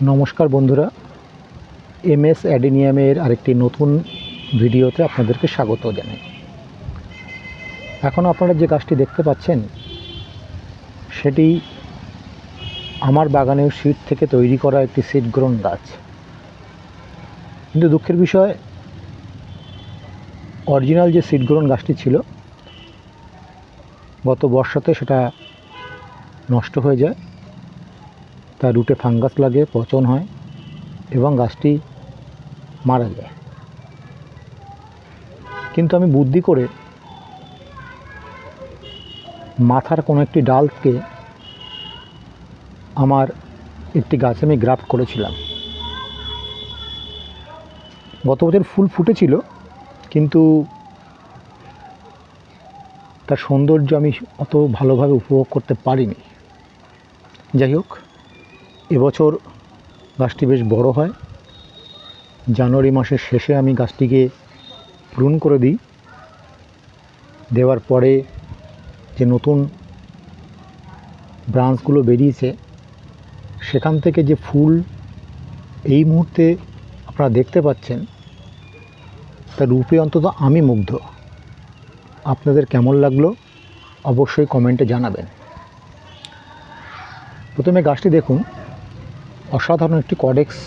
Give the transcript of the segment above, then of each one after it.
নমস্কার বন্ধুরা, এমএস অ্যাডেনিয়ামের আরেকটি নতুন ভিডিওতে আপনাদেরকে স্বাগত জানাই। এখন আপনারা যে গাছটি দেখতে পাচ্ছেন সেটি আমার বাগানের সিড থেকে তৈরি করা একটি সিড গ্রোন গাছ। কিন্তু দুঃখের বিষয়, অরিজিনাল যে সিড গ্রোন গাছটি ছিল গত বর্ষাতে সেটা নষ্ট হয়ে যায়, তার রুটে ফাঙ্গাস লাগে, পচন হয় এবং গাছটি মারা যায়। কিন্তু আমি বুদ্ধি করে মাথার কোনো একটি ডালকে আমার একটি গাছে আমি গ্রাফট করেছিলাম। গত বছর ফুল ফুটেছিল, কিন্তু তার সৌন্দর্য আমি অত ভালোভাবে উপভোগ করতে পারিনি। যাই হোক, এবছর গাছটি বেশ বড় হয়। জানুয়ারি মাসের শেষে আমি গাছটিকে প্রুন করে দিই। দেওয়ার পরে যে নতুন ব্রাঞ্চগুলো বেরিয়েছে সেখান থেকে যে ফুল এই মুহূর্তে আপনারা দেখতে পাচ্ছেন, তার রূপে অন্তত আমি মুগ্ধ। আপনাদের কেমন লাগলো অবশ্যই কমেন্টে জানাবেন। প্রথমে গাছটি দেখুন, অসাধারণ একটি কডেক্স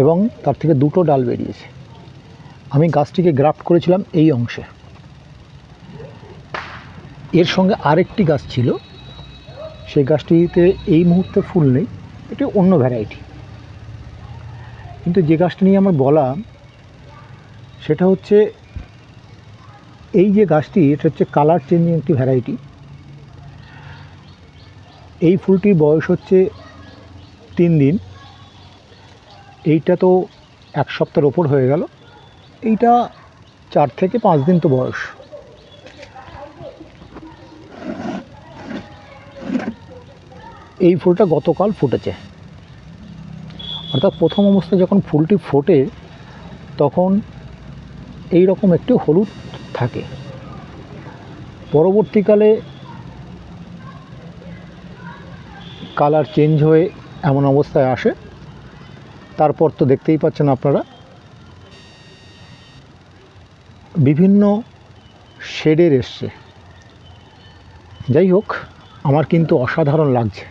এবং তার থেকে দুটো ডাল বেরিয়েছে। আমি গাছটিকে গ্রাফট করেছিলাম এই অংশে। এর সঙ্গে আরেকটি গাছ ছিল, সেই গাছটিতে এই মুহূর্তে ফুল নেই, এটি অন্য ভ্যারাইটি। কিন্তু যে গাছটি নিয়ে আমার বলা সেটা হচ্ছে এই যে গাছটি, এটা হচ্ছে কালার চেঞ্জিং একটি ভ্যারাইটি। এই ফুলটির বয়স হচ্ছে 3 দিন। এইটা তো 1 সপ্তাহের ওপর হয়ে গেল। এইটা 4 থেকে 5 দিন তো বয়স। এই ফুলটা গতকাল ফুটেছে। অর্থাৎ প্রথম অবস্থায় যখন ফুলটি ফোটে তখন এই রকম একটি হলুদ থাকে। পরবর্তীকালে কালার চেঞ্জ হয়ে এমন অবস্থায় আসে। তারপর তো দেখতেই পাচ্ছেন আপনারা, বিভিন্ন শেডের এসছে। যাই হোক, আমার কিন্তু অসাধারণ লাগছে।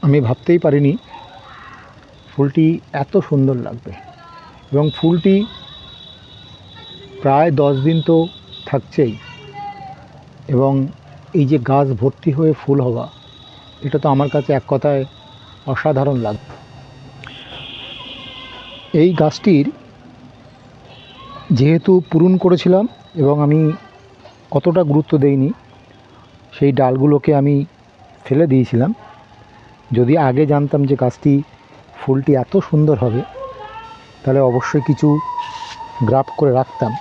আমি ভাবতেই পারিনি ফুলটি এত সুন্দর লাগবে, এবং ফুলটি প্রায় 10 দিন তো থাকছেই। এবং এই যে গাছ ভর্তি হয়ে ফুল হওয়া, এটা তো আমার কাছে এক কথায় অসাধারণ লাগবে। এই গাছটির যেহেতু পূরণ করেছিলাম এবং আমি অতটা গুরুত্ব দেইনি, সেই ডালগুলোকে আমি ফেলে দিয়েছিলাম। যদি আগে জানতাম যে গাছটি ফুলটি এত সুন্দর হবে, তাহলে অবশ্যই কিছু গ্রাফট করে রাখতাম।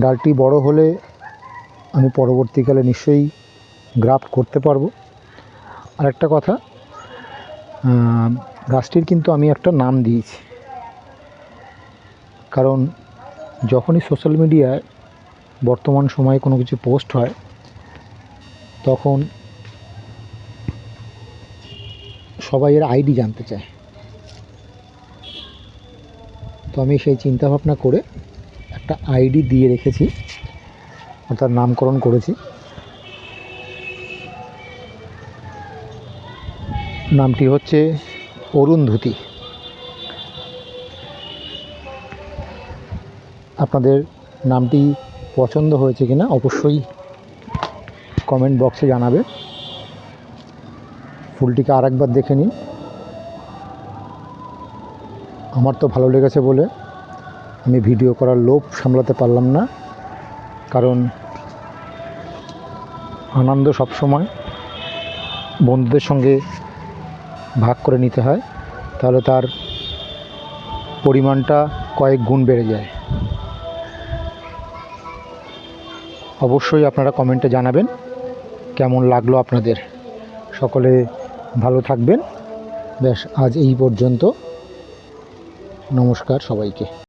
ডালটি বড় হলে আমি পরবর্তীকালে নিশ্চয়ই গ্রাফট করতে পারবো। আর একটা কথা, গাছটির কিন্তু আমি একটা নাম দিয়েছি। কারণ যখনই সোশ্যাল মিডিয়ায় বর্তমান সময়ে কোনো কিছু পোস্ট হয়, তখন সবাই এর আইডি জানতে চায়। তো আমি সেই চিন্তাভাবনা করে একটা আইডি দিয়ে রেখেছি, অর্থাৎ নামকরণ করেছি। নামটি হচ্ছে অরুন্ধতী। আপনাদের নামটি পছন্দ হয়েছে কিনা অবশ্যই কমেন্ট বক্সে জানাবে। ফুলটিকে আরেকবার দেখে নিন। আমার তো ভালো লেগেছে বলে আমি ভিডিও করার লোভ সামলাতে পারলাম না। কারণ আনন্দ সবসময় বন্ধুদের সঙ্গে ভাগ করে নিতে হয়, তাহলে তার পরিমাণটা কয়েক গুণ বেড়ে যায়। অবশ্যই আপনারা কমেন্টে জানাবেন কেমন লাগলো আপনাদের। সকলে ভালো থাকবেন। ব্যাস, আজ এই পর্যন্ত। নমস্কার সবাইকে।